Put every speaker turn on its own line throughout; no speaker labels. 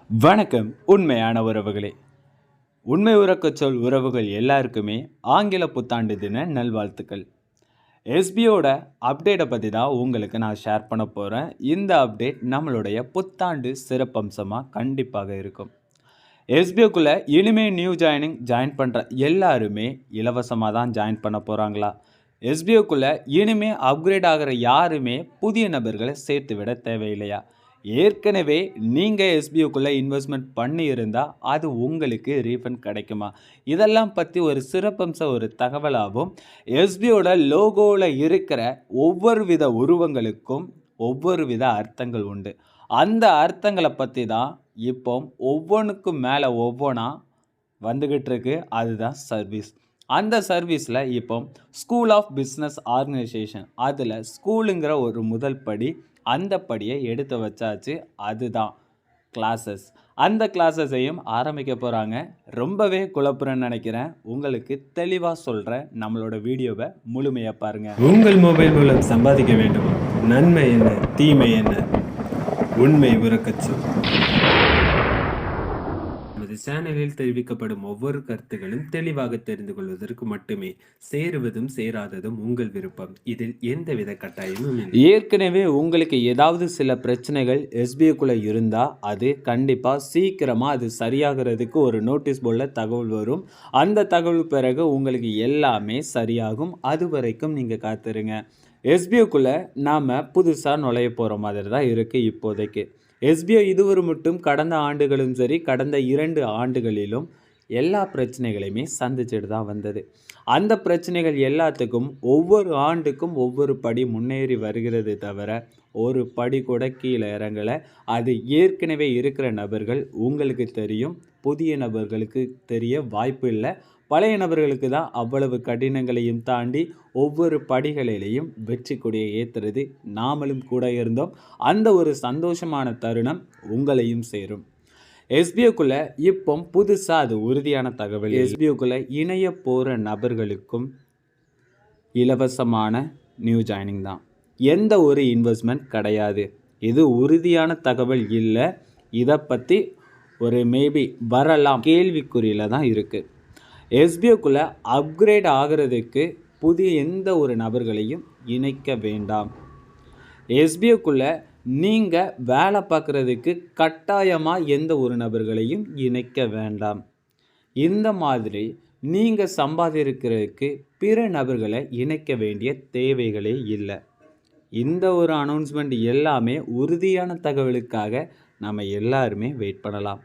வணக்கம். உண்மையான உறவுகளே, உண்மை உறக்கச் சொல் உறவுகள் எல்லாருக்குமே ஆங்கில புத்தாண்டு தின நல்வாழ்த்துக்கள். எஸ்பியோட அப்டேட்டை பற்றி தான் உங்களுக்கு நான் ஷேர் பண்ண போகிறேன். இந்த அப்டேட் நம்மளுடைய புத்தாண்டு சிறப்பம்சமாக கண்டிப்பாக இருக்கும். எஸ்பிஓக்குள்ளே இனிமேல் ஜாயின் பண்ணுற எல்லாருமே இலவசமாக தான் ஜாயின் பண்ண போகிறாங்களா? எஸ்பிஓக்குள்ளே இனிமேல் அப்கிரேட் ஆகிற யாருமே புதிய நபர்களை சேர்த்து விட தேவையில்லையா? ஏற்கனவே நீங்கள் எஸ்பிஓக்குள்ளே இன்வெஸ்ட்மெண்ட் பண்ணியிருந்தால் அது உங்களுக்கு ரீஃபண்ட் கிடைக்குமா? இதெல்லாம் பற்றி ஒரு சிறப்பம்சம் ஒரு தகவலாகவும், எஸ்பிஓட லோகோவில் இருக்கிற ஒவ்வொரு வித உருவங்களுக்கும் ஒவ்வொரு வித அர்த்தங்கள் உண்டு. அந்த அர்த்தங்களை பற்றி தான் இப்போ ஒவ்வொன்றுக்கும் மேலே ஒவ்வொன்றா வந்துக்கிட்டு இருக்கு. அதுதான் சர்வீஸ். அந்த சர்வீஸில் இப்போ ஸ்கூல் ஆஃப் பிஸ்னஸ் ஆர்கனைசேஷன், அதில் ஸ்கூலுங்கிற ஒரு முதல் படி, அந்த படியை எடுத்து வச்சாச்சு. அதுதான் கிளாஸஸ். அந்த கிளாஸஸையும் ஆரம்பிக்க போகிறாங்க. ரொம்பவே குழப்புறேன்னு நினைக்கிறேன். உங்களுக்கு தெளிவாக சொல்கிறேன். நம்மளோட வீடியோவை முழுமையாக பாருங்கள்.
உங்கள் மொபைல் மூலம் சம்பாதிக்க வேண்டும். நன்மை என்ன, தீமை என்ன? உண்மை உறக்கச்சொல். நமது சேனலில் தெரிவிக்கப்படும் ஒவ்வொரு கருத்துகளும் தெளிவாக தெரிந்து கொள்வதற்கு மட்டுமே. சேருவதும் சேராததும் உங்கள் விருப்பம். இதில் எந்தவித கட்டாயமும் இல்லை.
ஏற்கனவே உங்களுக்கு ஏதாவது சில பிரச்சனைகள் எஸ்பிஐக்குள்ளே இருந்தால் அது கண்டிப்பாக சீக்கிரமாக அது சரியாகிறதுக்கு ஒரு நோட்டீஸ் போர்டில் தகவல் வரும். அந்த தகவல் பிறகு உங்களுக்கு எல்லாமே சரியாகும். அது வரைக்கும் நீங்கள் காத்துருங்க. எஸ்பிஐக்குள்ளே நாம் புதுசாக நுழைய போகிற மாதிரி தான் இருக்குது இப்போதைக்கு. எஸ்பிஐ இதுவரை மட்டும் கடந்த ஆண்டுகளும் சரி, கடந்த 2 ஆண்டுகளிலும் எல்லா பிரச்சனைகளையுமே சந்திச்சுட்டு தான் வந்தது. அந்த பிரச்சனைகள் எல்லாத்துக்கும் ஒவ்வொரு ஆண்டுக்கும் ஒவ்வொரு படி முன்னேறி வருகிறது தவிர ஒரு படி கூட கீழே இறங்கலை. அது ஏற்கனவே இருக்கிற நபர்கள் உங்களுக்கு தெரியும், புதிய நபர்களுக்கு தெரிய வாய்ப்பு இல்லை. பழைய நபர்களுக்கு தான் அவ்வளவு கடினங்களையும் தாண்டி ஒவ்வொரு படிகளிலையும் வெற்றி கொடியை ஏற்றுறது நாமளும் கூட இருந்தோம். அந்த ஒரு சந்தோஷமான தருணம் உங்களையும் சேரும். எஸ்பிஓக்குள்ளே இப்போ புதுசாக அது உறுதியான தகவல். எஸ்பிஓக்குள்ளே இணைய போகிற நபர்களுக்கும் இலவசமான நியூ ஜாயினிங் தான். எந்த ஒரு இன்வெஸ்ட்மெண்ட் கிடையாது. இது உறுதியான தகவல் இல்லை. இதை பற்றி ஒரு மேபி வரலாம் கேள்விக்குறியில் தான் இருக்குது. எஸ்பிஓக்குள்ளே அப்கிரேட் ஆகிறதுக்கு புதிய எந்த ஒரு நபர்களையும் இணைக்க வேண்டாம். எஸ்பிஓக்குள்ளே நீங்கள் வேலை பார்க்குறதுக்கு கட்டாயமாக எந்த ஒரு நபர்களையும் இணைக்க வேண்டாம். இந்த மாதிரி நீங்கள் சம்பாதிக்கிறதுக்கு பிற நபர்களை இணைக்க வேண்டிய தேவைகளே இல்லை. இந்த ஒரு அனௌன்ஸ்மெண்ட் எல்லாமே உறுதியான தகவலுக்காக நம்ம எல்லாருமே வெயிட் பண்ணலாம்.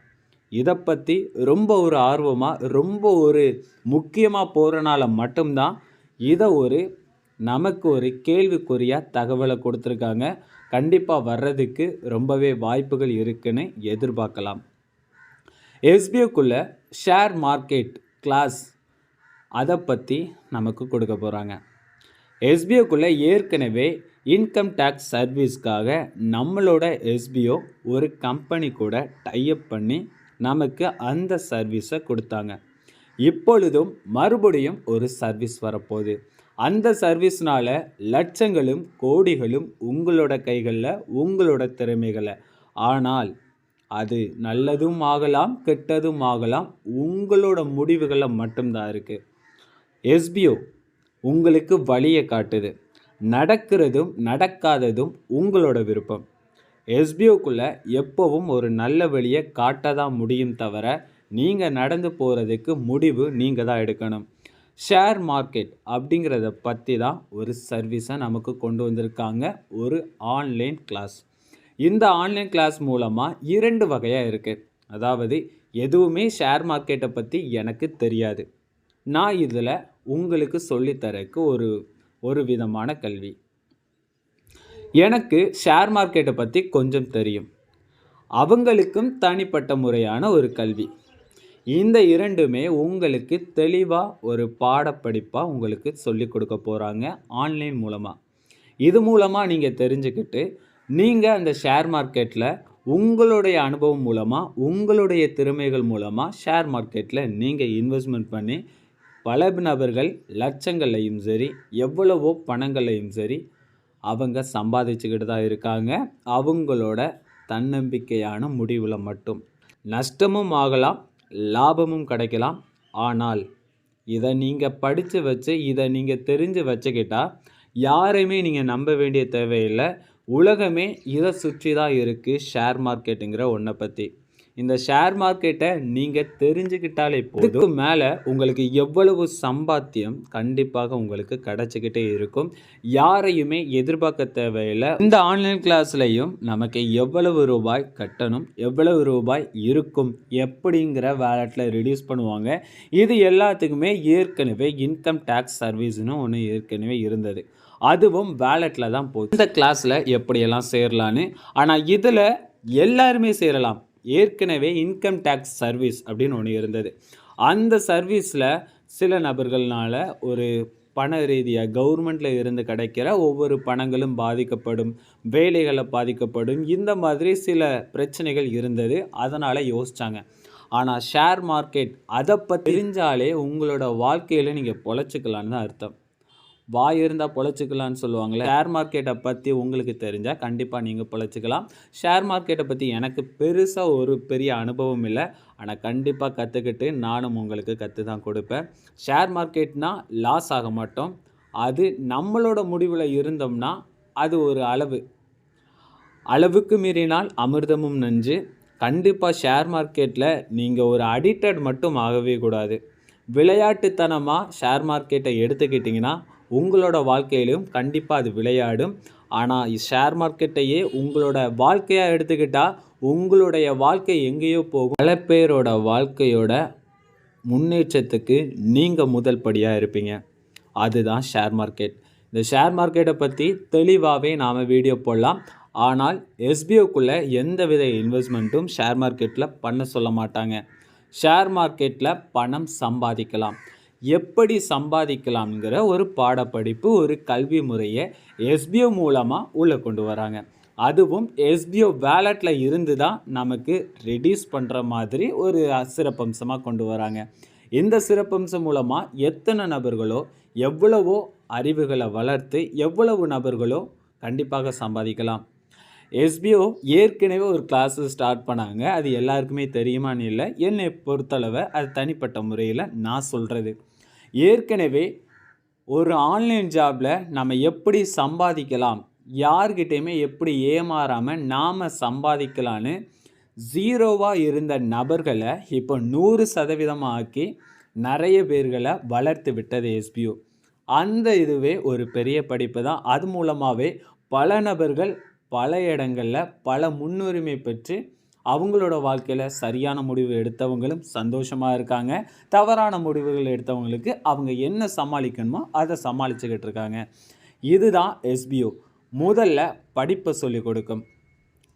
இதை பற்றி ரொம்ப ஒரு ஆர்வமாக, ரொம்ப ஒரு முக்கியமாக போகிறனால மட்டும்தான் இதை நமக்கு ஒரு கேள்விக்குறியாக தகவலை கொடுத்துருக்காங்க. கண்டிப்பாக வர்றதுக்கு ரொம்பவே வாய்ப்புகள் இருக்குன்னு எதிர்பார்க்கலாம். எஸ்பிஓக்குள்ளே ஷேர் மார்க்கெட் கிளாஸ் அதை பற்றி நமக்கு கொடுக்க போகிறாங்க. எஸ்பிஓக்குள்ளே ஏற்கனவே இன்கம் டேக்ஸ் சர்வீஸ்க்காக நம்மளோட எஸ்பிஓ ஒரு கம்பெனி கூட டைப் பண்ணி நமக்கு அந்த சர்வீஸை கொடுத்தாங்க. இப்பொழுதும் மறுபடியும் ஒரு சர்வீஸ் வரப்போகுது. அந்த சர்வீஸ்னால் லட்சங்களும் கோடிகளும் உங்களோட கைகளில், உங்களோட திறமைகளை. ஆனால் அது நல்லதும் ஆகலாம், கெட்டதும் ஆகலாம். உங்களோட முடிவுகளில் மட்டும்தான் இருக்குது. எஸ்பிஓ உங்களுக்கு வழியை காட்டுது. நடக்கிறதும் நடக்காததும் உங்களோட விருப்பம். எஸ்பிஓக்குள்ளே எப்போவும் ஒரு நல்ல வழியை காட்ட தான் முடியும் தவிர நீங்கள் நடந்து போகிறதுக்கு முடிவு நீங்கள் தான் எடுக்கணும். ஷேர் மார்க்கெட் அப்படிங்கிறத பற்றி தான் ஒரு சர்வீஸை நமக்கு கொண்டு வந்திருக்காங்க, ஒரு ஆன்லைன் கிளாஸ். இந்த ஆன்லைன் கிளாஸ் மூலமாக 2 வகையாக இருக்குது. அதாவது எதுவுமே ஷேர் மார்க்கெட்டை பற்றி எனக்கு தெரியாது, நான் இதில் உங்களுக்கு சொல்லித்தரக்கு ஒரு விதமான கல்வி. எனக்கு ஷேர் மார்க்கெட்டை பற்றி கொஞ்சம் தெரியும், அவங்களுக்கும் தனிப்பட்ட முறையான ஒரு கல்வி. இந்த 2மே உங்களுக்கு தெளிவாக ஒரு பாடப்படிப்பாக உங்களுக்கு சொல்லி கொடுக்க போகிறாங்க ஆன்லைன் மூலமாக. இது மூலமாக நீங்கள் தெரிஞ்சுக்கிட்டு நீங்கள் அந்த ஷேர் மார்க்கெட்டில் உங்களுடைய அனுபவம் மூலமாக, உங்களுடைய திறமைகள் மூலமாக ஷேர் மார்க்கெட்டில் நீங்கள் இன்வெஸ்ட்மெண்ட் பண்ணி பல நபர்கள் லட்சங்களையும் சரி, எவ்வளவோ பணங்களையும் சரி அவங்க சம்பாதிச்சுக்கிட்டு தான் இருக்காங்க, அவங்களோட தன்னம்பிக்கையான முடிவில் மட்டும். நஷ்டமும் ஆகலாம், லாபமும் கிடைக்கலாம். ஆனால் இதை நீங்கள் படித்து வச்சு இதை நீங்கள் தெரிஞ்சு வச்சுக்கிட்டா யாரையுமே நீங்கள் நம்ப வேண்டிய தேவையில்லை. உலகமே இதை சுற்றி தான் இருக்குது, ஷேர் மார்க்கெட்டுங்கிற ஒன்றை பற்றி. இந்த ஷேர் மார்க்கெட்டை நீங்கள் தெரிஞ்சுக்கிட்டாலே போதும், இதுக்கு மேலே உங்களுக்கு எவ்வளவு சம்பாத்தியம் கண்டிப்பாக உங்களுக்கு கிடச்சிக்கிட்டே இருக்கும். யாரையுமே எதிர்பார்க்க தேவையில்லை. இந்த ஆன்லைன் கிளாஸ்லையும் நமக்கு எவ்வளவு ரூபாய் கட்டணும், எவ்வளவு ரூபாய் இருக்கும், எப்படிங்கிற வேலெட்டில் ரிடியூஸ் பண்ணுவாங்க. இது எல்லாத்துக்குமே ஏற்கனவே இன்கம் டேக்ஸ் சர்வீஸ்னு ஒன்று ஏற்கனவே இருந்தது. அதுவும் வேலெட்டில் தான் போகுது. இந்த கிளாஸில் எப்படியெல்லாம் சேரலான்னு. ஆனால் இதில் எல்லாருமே சேரலாம். ஏற்கனவே இன்கம் டேக்ஸ் சர்வீஸ் அப்படின்னு ஒன்று இருந்தது. அந்த சர்வீஸில் சில நபர்களால் ஒரு பண ரீதியாக கவர்மெண்ட்டில் இருந்து கிடைக்கிற ஒவ்வொரு பணங்களும் பாதிக்கப்படும், வேலைகளை பாதிக்கப்படும், இந்த மாதிரி சில பிரச்சனைகள் இருந்தது. அதனால் யோசித்தாங்க. ஆனால் ஷேர் மார்க்கெட் அதை பற்றி தெரிஞ்சாலே உங்களோட வாழ்க்கையில் நீங்கள் பொழைச்சிக்கலான்னு தான் அர்த்தம். வாய் இருந்தால் பொழைச்சிக்கலான்னு சொல்லுவாங்களே, ஷேர் மார்க்கெட்டை பற்றி உங்களுக்கு தெரிஞ்சால் கண்டிப்பாக நீங்கள் பொழைச்சிக்கலாம். ஷேர் மார்க்கெட்டை பற்றி எனக்கு பெருசாக ஒரு பெரிய அனுபவம் இல்லை. ஆனால் கண்டிப்பாக கற்றுக்கிட்டு நானும் உங்களுக்கு கற்று தான் கொடுப்பேன். ஷேர் மார்க்கெட்னால் லாஸ் ஆக மாட்டோம். அது நம்மளோட முடிவில் இருந்தோம்னா அது ஒரு அளவுக்கு மீறினால் அமிர்தமும் நஞ்சு. கண்டிப்பாக ஷேர் மார்க்கெட்டில் நீங்கள் ஒரு அடிக்டட் மட்டும் ஆகவே கூடாது. விளையாட்டுத்தனமாக ஷேர் மார்க்கெட்டை எடுத்துக்கிட்டிங்கன்னா உங்களோட வாழ்க்கையிலும் கண்டிப்பாக அது விளையாடும். ஆனால் ஷேர் மார்க்கெட்டையே உங்களோட வாழ்க்கையாக எடுத்துக்கிட்டால் உங்களுடைய வாழ்க்கை எங்கேயோ போகும். பல பேரோட வாழ்க்கையோட முன்னேற்றத்துக்கு நீங்கள் முதல் படியாக இருப்பீங்க. அதுதான் ஷேர் மார்க்கெட். இந்த ஷேர் மார்க்கெட்டை பற்றி தெளிவாகவே நாம் வீடியோ போடலாம். ஆனால் எஸ்பிஓக்குள்ளே எந்த வித இன்வெஸ்ட்மெண்ட்டும் ஷேர் மார்க்கெட்டில் பண்ண சொல்ல மாட்டாங்க. ஷேர் மார்க்கெட்டில் பணம் சம்பாதிக்கலாம், எப்படி சம்பாதிக்கலாம்ங்கிற ஒரு பாடப்படிப்பு, ஒரு கல்வி முறையை எஸ்பிஓ மூலமாக உள்ளே கொண்டு வராங்க. அதுவும் எஸ்பிஓ வேலெட்டில் இருந்து தான் நமக்கு ரெடியூஸ் பண்ணுற மாதிரி ஒரு சிறப்பம்சமாக கொண்டு வராங்க. இந்த சிறப்பம்சம் மூலமாக எத்தனை நபர்களோ எவ்வளவோ அறிவுகளை வளர்த்து எவ்வளவு நபர்களோ கண்டிப்பாக சம்பாதிக்கலாம். எஸ்பிஓ ஏற்கனவே ஒரு கிளாஸு ஸ்டார்ட் பண்ணாங்க. அது எல்லாருக்குமே தெரியுமான்னு இல்லை. என்னை பொறுத்தளவை அது தனிப்பட்ட முறையில் நான் சொல்கிறது. ஏற்கனவே ஒரு ஆன்லைன் ஜாபில் நம்ம எப்படி சம்பாதிக்கலாம், யார்கிட்டையுமே எப்படி ஏமாறாமல் நாம் சம்பாதிக்கலான்னு ஜீரோவாக இருந்த நபர்களை இப்போ 100% ஆக்கி நிறைய பேர்களை வளர்த்து விட்டது எஸ்பிஓ. அந்த இதுவே ஒரு பெரிய படிப்பு தான். அது மூலமாகவே பல நபர்கள் பல இடங்களில் பல முன்னுரிமை பெற்று அவங்களோட வாழ்க்கையில் சரியான முடிவு எடுத்தவங்களும் சந்தோஷமாக இருக்காங்க. தவறான முடிவுகள் எடுத்தவங்களுக்கு அவங்க என்ன சமாளிக்கணுமோ அதை சமாளிச்சுக்கிட்டு இருக்காங்க. இதுதான் எஸ்பிஓ. முதல்ல படிப்பை சொல்லிக் கொடுக்கும்,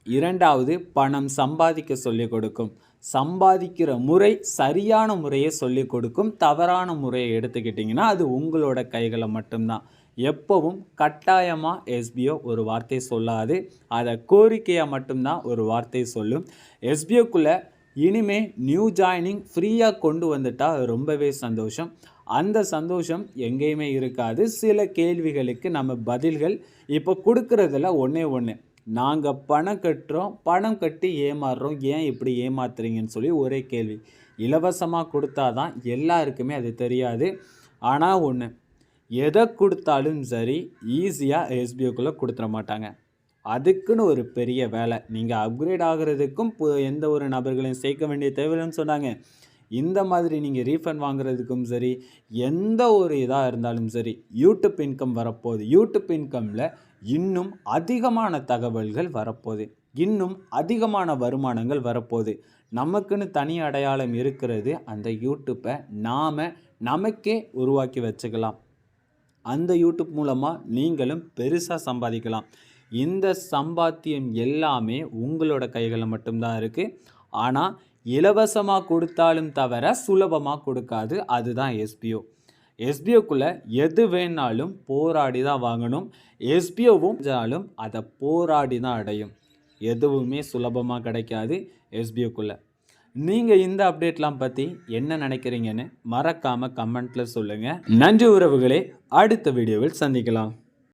இரண்டாவது பணம் சம்பாதிக்க சொல்லிக் கொடுக்கும், சம்பாதிக்கிற முறை சரியான முறையை சொல்லிக் கொடுக்கும். தவறான முறையை எடுத்துக்கிட்டிங்கன்னா அது உங்களோட கைகளை மட்டும்தான். எப்பவும் கட்டாயமாக எஸ்பிஓ ஒரு வார்த்தை சொல்லாது, அதை கோரிக்கையாக மட்டும்தான் ஒரு வார்த்தை சொல்லும். எஸ்பிஓக்குள்ளே இனிமே நியூ ஜாயினிங் ஃப்ரீயாக கொண்டு வந்துட்டால் ரொம்பவே சந்தோஷம். அந்த சந்தோஷம் எங்கேயுமே இருக்காது. சில கேள்விகளுக்கு நம்ம பதில்கள் இப்போ கொடுக்குறதுல ஒன்று, நாங்கள் பணம் கட்டுறோம், பணம் கட்டி ஏமாறுறோம், ஏன் இப்படி ஏமாத்துறீங்கன்னு சொல்லி ஒரே கேள்வி. இலவசமாக கொடுத்தா தான் எல்லாருக்குமே அது தெரியாது. ஆனால் ஒன்று, எதை கொடுத்தாலும் சரி ஈஸியாக எஸ்பிஓக்குள்ளே கொடுத்துட மாட்டாங்க. அதுக்குன்னு ஒரு பெரிய வேலை. நீங்கள் அப்கிரேட் ஆகிறதுக்கும் எந்த ஒரு நபர்களையும் சேர்க்க வேண்டிய தேவையில்லைன்னு சொன்னாங்க. இந்த மாதிரி நீங்கள் ரீஃபண்ட் வாங்குறதுக்கும் சரி, எந்த ஒரு இதாக இருந்தாலும் சரி, யூடியூப் இன்கம் வரப்போகுது. யூடியூப் இன்கமில் இன்னும் அதிகமான தகவல்கள் வரப்போகுது, இன்னும் அதிகமான வருமானங்கள் வரப்போகுது. நமக்குன்னு தனி அடையாளம் இருக்கிறது. அந்த யூடியூப்பை நாம் நமக்கே உருவாக்கி வச்சுக்கலாம். அந்த யூடியூப் மூலமாக நீங்களும் பெருசாக சம்பாதிக்கலாம். இந்த சம்பாத்தியம் எல்லாமே உங்களோட கைகளில் மட்டும்தான் இருக்குது. ஆனால் இலவசமாக கொடுத்தாலும் தவிர சுலபமாக கொடுக்காது. அதுதான் எஸ்பிஓ. எஸ்பிஓக்குள்ளே எது வேணாலும் போராடி தான் வாங்கணும். எஸ்பிஓவும் அதை போராடி தான் அடையும். எதுவுமே சுலபமாக கிடைக்காது எஸ்பிஓக்குள்ளே. நீங்கள் இந்த அப்டேட்லாம் பற்றி என்ன நினைக்கிறீங்கன்னு மறக்காமல் கமெண்ட்டில் சொல்லுங்கள். நன்றி உறவுகளே, அடுத்த வீடியோவில் சந்திக்கலாம்.